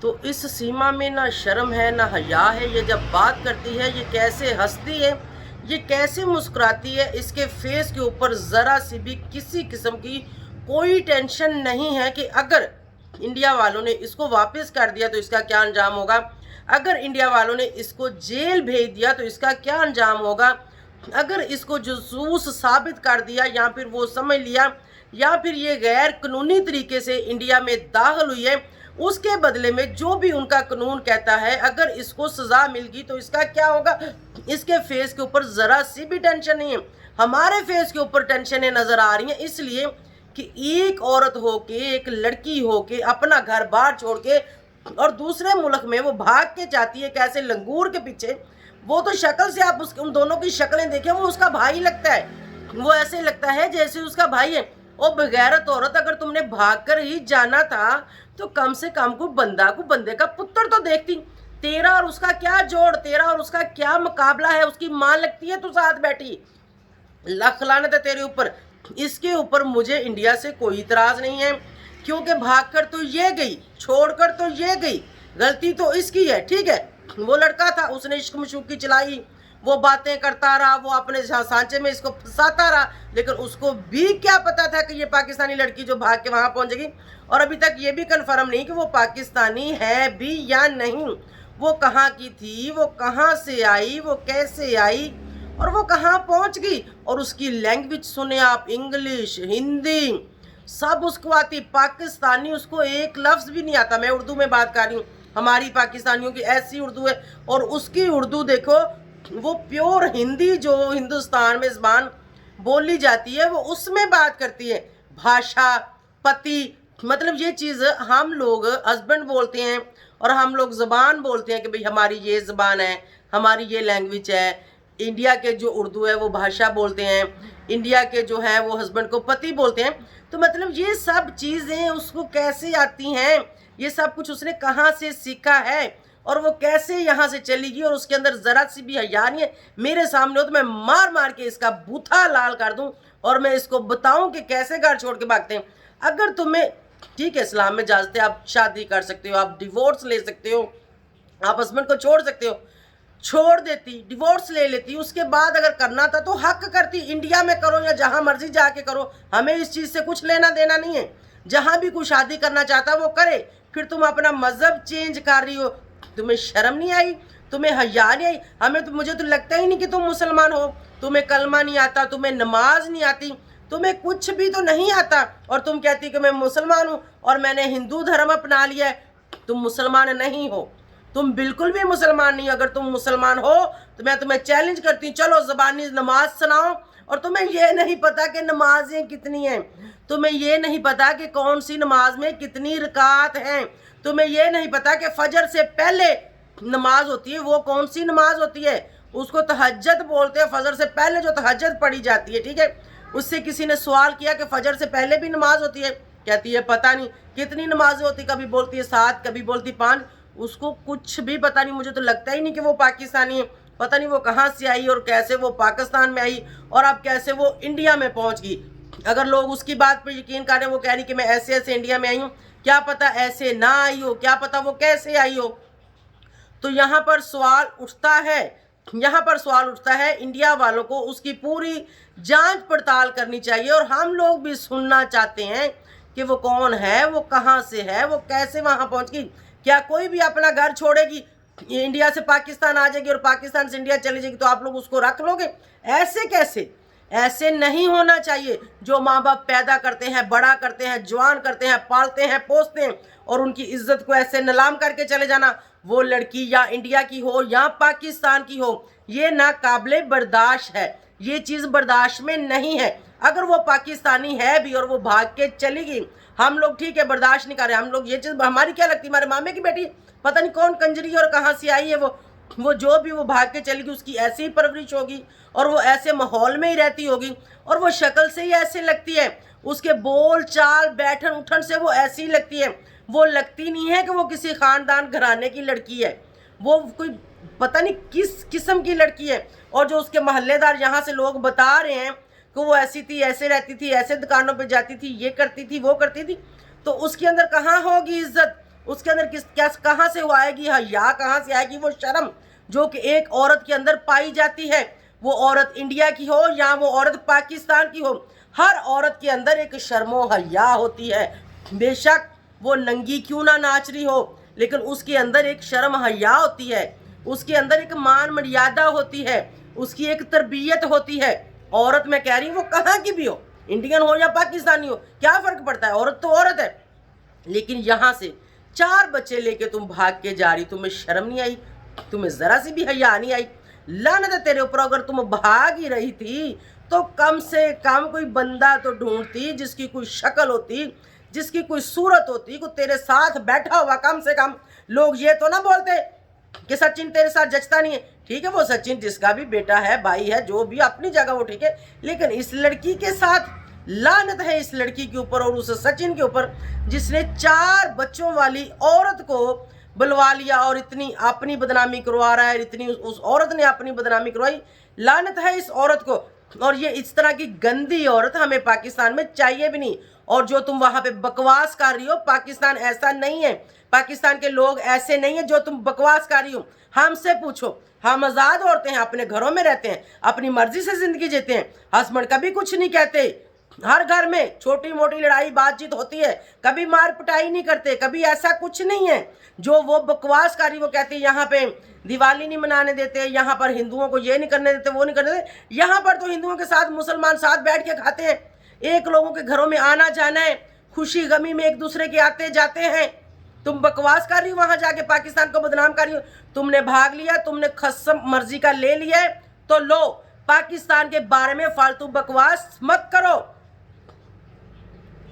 तो इस सीमा में ना शर्म है ना हया है। ये जब बात करती है ये कैसे हंसती है, ये कैसे मुस्कुराती है, इसके फेस के ऊपर ज़रा सी भी किसी किस्म की कोई टेंशन नहीं है कि अगर इंडिया वालों ने इसको वापस कर दिया तो इसका क्या अंजाम होगा, अगर इंडिया वालों ने इसको जेल भेज दिया तो इसका क्या अंजाम होगा, अगर इसको जासूस साबित कर दिया या फिर वो समझ लिया या फिर ये गैर कानूनी तरीके से इंडिया में दाखिल हुई है, उसके बदले में जो भी उनका कानून कहता है अगर इसको सजा मिल गई तो इसका क्या होगा। इसके फेस के ऊपर ज़रा सी भी टेंशन नहीं है। हमारे फेस के ऊपर टेंशनें नज़र आ रही हैं, इसलिए कि एक औरत होके, एक लड़की होके अपना घर बार छोड़ के और दूसरे मुल्क में वो भाग के जाती है कैसे लंगूर के पीछे। वो तो शक्ल से आप उन दोनों की शक्लें देखें, वो उसका भाई लगता है, वो ऐसे लगता है जैसे उसका भाई है। और बगैरत औरत, अगर तुमने भाग कर ही जाना था तो कम से कम को बंदे का पुत्र तो देखती। तेरा और उसका क्या जोड़, तेरा और उसका क्या मुकाबला है, उसकी मां लगती है तू साथ बैठी। लख लानत है तेरे ऊपर। इसके ऊपर मुझे इंडिया से कोई इतराज नहीं है, क्योंकि भागकर तो ये गई, छोड़कर तो ये गई, गलती तो इसकी है। ठीक है, वो लड़का था, उसने इश्क मशूकी चलाई, वो बातें करता रहा, वो अपने सांचे में इसको फंसाता रहा, लेकिन उसको भी क्या पता था कि ये पाकिस्तानी लड़की जो भाग के वहां पहुंचेगी। और अभी तक ये भी कंफर्म नहीं कि वो पाकिस्तानी है भी या नहीं। वो कहाँ की थी, वो कहाँ से आई, वो कैसे आई और वो कहाँ पहुंच गई। और उसकी लैंग्वेज सुने आप, इंग्लिश, हिंदी सब उसको आती। पाकिस्तानी उसको एक लफ्ज़ भी नहीं आता। मैं उर्दू में बात कर रही हूँ, हमारी पाकिस्तानियों की ऐसी उर्दू है। और उसकी उर्दू देखो, वो प्योर हिंदी जो हिंदुस्तान में ज़बान बोली जाती है वो उसमें बात करती है। भाषा, पति, मतलब ये चीज़ हम लोग हस्बैंड बोलते हैं और हम लोग ज़बान बोलते हैं कि भाई हमारी ये ज़बान है, हमारी ये लैंग्वेज है। इंडिया के जो उर्दू है वो भाषा बोलते हैं, इंडिया के जो है वो हस्बैंड को पति बोलते हैं। तो मतलब ये सब चीज़ें उसको कैसे आती हैं, ये सब कुछ उसने कहाँ से सीखा है और वो कैसे यहाँ से चली गई। और उसके अंदर ज़रा सी भी हया नहीं है। मेरे सामने हो तो मैं मार मार के इसका बूथा लाल कर दूँ और मैं इसको बताऊँ कि कैसे घर छोड़ के भागते हैं। अगर तुम्हें, ठीक है, इस्लाम में इजाज़त है, आप शादी कर सकते हो, आप डिवोर्स ले सकते हो, आप हस्बैंड को छोड़ सकते हो। छोड़ देती, डिवोर्स ले लेती, उसके बाद अगर करना था तो हक करती। इंडिया में करो या जहाँ मर्जी जाके करो, हमें इस चीज़ से कुछ लेना देना नहीं है। जहाँ भी कोई शादी करना चाहता है वो करे। फिर तुम अपना मज़हब चेंज कर रही हो, तुम्हें शर्म नहीं आई, तुम्हें हया नहीं आई। हमें तो, मुझे तो लगता ही नहीं कि तुम मुसलमान हो। तुम्हें कलमा नहीं आता, तुम्हें नमाज नहीं आती, तुम्हें कुछ भी तो नहीं आता और तुम कहती कि मैं मुसलमान हूँ और मैंने हिंदू धर्म अपना लिया है। तुम मुसलमान नहीं हो, तुम बिल्कुल भी मुसलमान नहीं। अगर तुम मुसलमान हो तो मैं तुम्हें चैलेंज करती हूँ, चलो ज़बानी नमाज सुनाओ। और तुम्हें ये नहीं पता कि नमाजें कितनी हैं, तुम्हें ये नहीं पता कि कौन सी नमाज में कितनी रकात हैं, तुम्हें ये नहीं पता कि फजर से पहले नमाज होती है वो कौन सी नमाज होती है, उसको तहज्जुद बोलते हैं। फजर से पहले जो तहज्जुद पढ़ी जाती है, ठीक है। उससे किसी ने सवाल किया कि फजर से पहले भी नमाज होती है, कहती है पता नहीं कितनी नमाजें होती, कभी बोलती है 7, कभी बोलती 5, उसको कुछ भी पता नहीं। मुझे तो लगता ही नहीं कि वो पाकिस्तानी है। पता नहीं वो कहाँ से आई और कैसे वो पाकिस्तान में आई और अब कैसे वो इंडिया में पहुँच गई। अगर लोग उसकी बात पर यकीन कर रहे हैं, वो कह रही कि मैं ऐसे ऐसे इंडिया में आई हूँ, क्या पता ऐसे ना आई हो, क्या पता वो कैसे आई हो। तो यहाँ पर सवाल उठता है, यहाँ पर सवाल उठता है, इंडिया वालों को उसकी पूरी जांच पड़ताल करनी चाहिए। और हम लोग भी सुनना चाहते हैं कि वो कौन है, वो कहाँ से है, वो कैसे वहाँ पहुँच गई। क्या कोई भी अपना घर छोड़ेगी, इंडिया से पाकिस्तान आ जाएगी और पाकिस्तान से इंडिया चली जाएगी तो आप लोग उसको रख लोगे? ऐसे कैसे? ऐसे नहीं होना चाहिए। जो माँ बाप पैदा करते हैं, बड़ा करते हैं, जवान करते हैं, पालते हैं, पोसते हैं और उनकी इज्जत को ऐसे नीलाम करके चले जाना, वो लड़की या इंडिया की हो या पाकिस्तान की हो, ये नाकाबिले बर्दाश्त है। ये चीज़ बर्दाश्त में नहीं है। अगर वो पाकिस्तानी है भी और वो भाग के चली गई, हम लोग ठीक है बर्दाश्त नहीं कर रहे। हम लोग ये चीज़ हमारी क्या लगती है, हमारे मामे की बेटी पता नहीं कौन कंजरी और कहाँ से आई है, वो जो भी वो भाग के चली गई, उसकी ऐसी ही परवरिश होगी और वो ऐसे माहौल में ही रहती होगी और वो शक्ल से ही ऐसे लगती है, उसके बोल चाल बैठन उठन से वो ऐसी लगती है। वो लगती नहीं है कि वो किसी ख़ानदान घराने की लड़की है, वो कोई पता नहीं किस किस्म की लड़की है। और जो उसके महल्लेदार यहाँ से लोग बता रहे हैं कि वो ऐसी थी, ऐसे रहती थी, ऐसे दुकानों पे जाती थी, ये करती थी, वो करती थी, तो उसके अंदर कहाँ होगी इज्जत, उसके अंदर किस क्या कहाँ से वो आएगी हया, कहाँ से आएगी वो शर्म जो कि एक औरत के अंदर पाई जाती है। वो औरत इंडिया की हो या वो औरत पाकिस्तान की हो, हर औरत के अंदर एक शर्मो हया होती है। बेशक वो नंगी क्यों ना नाच रही हो, लेकिन उसके अंदर एक शर्म हया होती है, उसके अंदर एक मान मर्यादा होती है, उसकी एक तरबियत होती है। औरत मैं कह रही हूँ वो कहाँ की भी हो, इंडियन हो या पाकिस्तानी हो, क्या फ़र्क पड़ता है, औरत तो औरत है। लेकिन यहाँ से 4 बच्चे लेके तुम भाग के जा रही, तुम्हें शर्म नहीं आई, तुम्हें ज़रा सी भी हया नहीं आई। लानत है तेरे ऊपर, अगर तुम भाग ही रही थी तो कम से कम कोई बंदा तो ढूंढती जिसकी कोई शक्ल होती, जिसकी कोई सूरत होती, को तेरे साथ बैठा हुआ। कम से कम लोग ये तो ना बोलते कि सचिन तेरे साथ जचता नहीं है। ठीक है, वो सचिन जिसका भी बेटा है, भाई है, जो भी अपनी जगह वो ठीक है, लेकिन इस लड़की के साथ लानत है, इस लड़की के ऊपर और उस सचिन के ऊपर जिसने 4 बच्चों वाली औरत को बुलवा लिया और इतनी अपनी बदनामी करवा रहा है, इतनी उस औरत ने अपनी बदनामी करवाई। लानत है इस औरत को, और ये इस तरह की गंदी औरत हमें पाकिस्तान में चाहिए भी नहीं। और जो तुम वहां पे बकवास कर रही हो, पाकिस्तान ऐसा नहीं है, पाकिस्तान के लोग ऐसे नहीं है जो तुम बकवास कर रही हो। हमसे पूछो, हम आज़ाद औरतें हैं, अपने घरों में रहते हैं, अपनी मर्जी से जिंदगी जीते हैं, हस्बैंड कभी कुछ नहीं कहते। हर घर में छोटी मोटी लड़ाई बातचीत होती है, कभी मार पिटाई नहीं करते, कभी ऐसा कुछ नहीं है। जो वो बकवास कारी वो कहती है यहाँ पे दिवाली नहीं मनाने देते, यहाँ पर हिंदुओं को ये नहीं करने देते, वो नहीं करने देते। यहाँ पर तो हिंदुओं के साथ मुसलमान साथ बैठ के खाते हैं, एक लोगों के घरों में आना जाना है, खुशी गमी में एक दूसरे के आते जाते हैं। तुम बकवास कर रही हो, वहां जाके पाकिस्तान को बदनाम कर रही हो। तुमने भाग लिया, तुमने खसम मर्जी का ले लिया है, तो लो, पाकिस्तान के बारे में फालतू बकवास मत करो।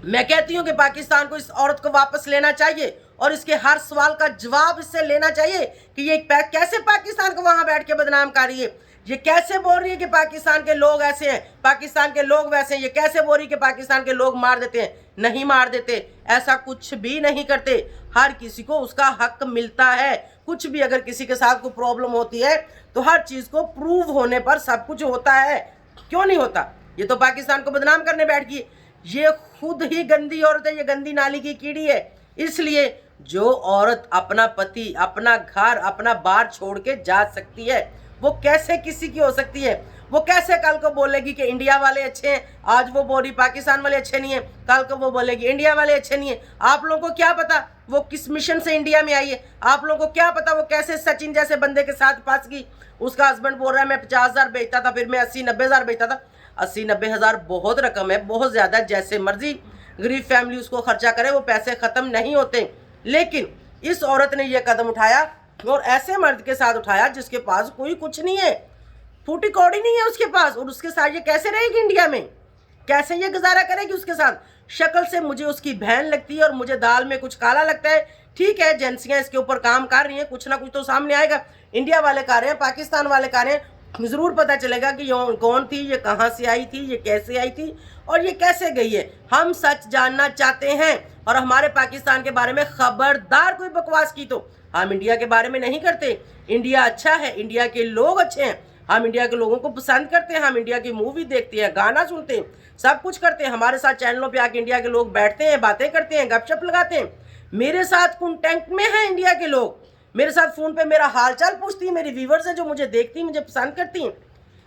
मैं कहती हूं कि पाकिस्तान को इस औरत को वापस लेना चाहिए और इसके हर सवाल का जवाब इससे लेना चाहिए कि ये कैसे पाकिस्तान को वहां बैठ के बदनाम कर रही है, ये कैसे बोल रही है कि पाकिस्तान के लोग ऐसे हैं, पाकिस्तान के लोग वैसे हैं, ये कैसे बोल रही है कि पाकिस्तान के लोग मार देते हैं। नहीं मार देते, ऐसा कुछ भी नहीं करते। हर किसी को उसका हक मिलता है। कुछ भी अगर किसी के साथ कोई प्रॉब्लम होती है तो हर चीज को प्रूव होने पर सब कुछ होता है, क्यों नहीं होता। ये तो पाकिस्तान को बदनाम करने बैठ गई, ये खुद ही गंदी औरत है, ये गंदी नाली की कीड़ी है। इसलिए जो औरत अपना पति, अपना घर, अपना बार छोड़ के जा सकती है, वो कैसे किसी की हो सकती है। वो कैसे कल को बोलेगी कि इंडिया वाले अच्छे हैं, आज वो बोल रही पाकिस्तान वाले अच्छे नहीं है, कल को वो बोलेगी इंडिया वाले अच्छे नहीं है। आप लोगों को क्या पता वो किस मिशन से इंडिया में आई है, आप लोगों को क्या पता वो कैसे सचिन जैसे बंदे के साथ फंस गई। उसका हस्बैंड बोल रहा है मैं 50,000 बेचता था, फिर मैं 80-90 हज़ार बेचता था। 80-90 हज़ार बहुत रकम है, बहुत ज़्यादा, जैसे मर्जी गरीब फैमिली उसको खर्चा करे, वो पैसे ख़त्म नहीं होते। लेकिन इस औरत ने यह कदम उठाया और ऐसे मर्द के साथ उठाया जिसके पास कोई कुछ नहीं है, फूटी कौड़ी नहीं है उसके पास, और उसके साथ ये कैसे रहेगी इंडिया में, कैसे ये गुजारा करेगी उसके साथ। शक्ल से मुझे उसकी बहन लगती है और मुझे दाल में कुछ काला लगता है। ठीक है, एजेंसियां इसके ऊपर काम कर रही हैं, कुछ ना कुछ तो सामने आएगा। इंडिया वाले कर रहे हैं, पाकिस्तान वाले कर रहे हैं, ज़रूर पता चलेगा कि ये कौन थी, ये कहाँ से आई थी, ये कैसे आई थी और ये कैसे गई है। हम सच जानना चाहते हैं और हमारे पाकिस्तान के बारे में खबरदार कोई बकवास की तो हम इंडिया के बारे में नहीं करते। इंडिया अच्छा है, इंडिया के लोग अच्छे हैं, हम इंडिया के लोगों को पसंद करते हैं, हम इंडिया की मूवी देखते हैं, गाना सुनते हैं, सब कुछ करते हैं। हमारे साथ चैनलों पे आके इंडिया के लोग बैठते हैं, बातें करते हैं, गपशप लगाते हैं। मेरे साथ कॉन्टैक्ट में है इंडिया के लोग, मेरे साथ फ़ोन पे मेरा हालचाल पूछती है, मेरी व्यूवर्स है जो मुझे देखती, मुझे पसंद करती हैं।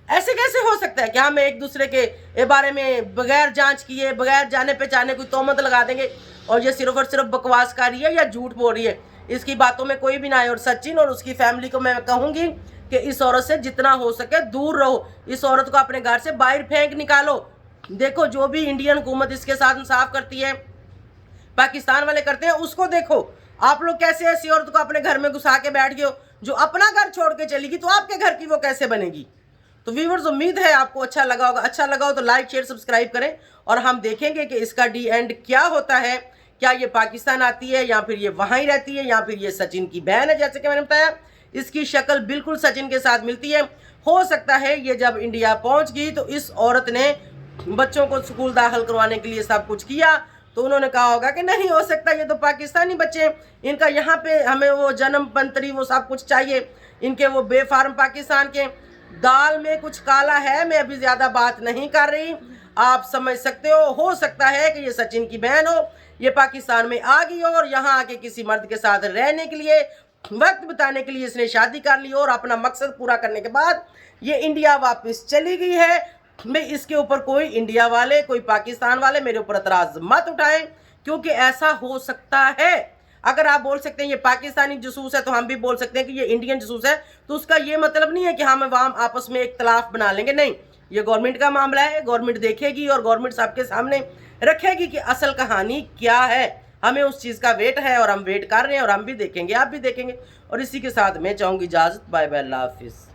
ऐसे कैसे हो सकता है कि हम एक दूसरे के बारे में बगैर जांच किए, बगैर जाने पहचाने कोई तोहमत लगा देंगे और ये सिर्फ और सिर्फ बकवास कर रही है या झूठ बोल रही है, इसकी बातों में कोई भी ना आए। और सचिन और उसकी फैमिली को मैं कहूँगी कि इस औरत से जितना हो सके दूर रहो, इस औरत को अपने घर से बाहर फेंक निकालो। देखो जो भी इंडियन हुकूमत इसके साथ इंसाफ करती है, पाकिस्तान वाले करते हैं, उसको देखो। आप लोग कैसे ऐसी औरत को अपने घर में घुसा के बैठ गए हो जो अपना घर छोड़ के चलेगी, तो आपके घर की वो कैसे बनेगी। तो व्यूअर्स, उम्मीद है आपको अच्छा लगा होगा। अच्छा लगा हो तो लाइक शेयर सब्सक्राइब करें और हम देखेंगे कि इसका डी एंड क्या होता है। क्या ये पाकिस्तान आती है या फिर ये वहाँ ही रहती है या फिर ये सचिन की बहन है। जैसे कि मैंने बताया, इसकी शक्ल बिल्कुल सचिन के साथ मिलती है। हो सकता है ये जब इंडिया पहुँच गई तो इस औरत ने बच्चों को स्कूल दाखिल करवाने के लिए सब कुछ किया, तो उन्होंने कहा होगा कि नहीं हो सकता, ये तो पाकिस्तानी बच्चे हैं, इनका यहाँ पे हमें वो जन्म पंतरी वो सब कुछ चाहिए, इनके वो बेफार्म पाकिस्तान के। दाल में कुछ काला है, मैं अभी ज़्यादा बात नहीं कर रही, आप समझ सकते हो सकता है कि ये सचिन की बहन हो ये पाकिस्तान में आ गई और यहाँ आके किसी मर्द के साथ रहने के लिए, वक्त बिताने के लिए इसने शादी कर ली और अपना मकसद पूरा करने के बाद ये इंडिया वापस चली गई है। मैं इसके ऊपर कोई इंडिया वाले, कोई पाकिस्तान वाले मेरे ऊपर एतराज़ मत उठाएं, क्योंकि ऐसा हो सकता है। अगर आप बोल सकते हैं ये पाकिस्तानी जासूस है तो हम भी बोल सकते हैं कि ये इंडियन जासूस है, तो उसका ये मतलब नहीं है कि हम वहाँ आपस में एक तलाफ बना लेंगे। नहीं, ये गवर्नमेंट का मामला है, गवर्नमेंट देखेगी और गवर्नमेंट सबके सामने रखेगी कि असल कहानी क्या है। हमें उस चीज़ का वेट है और हम वेट कर रहे हैं और हम भी देखेंगे, आप भी देखेंगे। और इसी के साथ मैं चाहूँगी इजाज़त। बाय बाय, अल्लाह हाफिज़।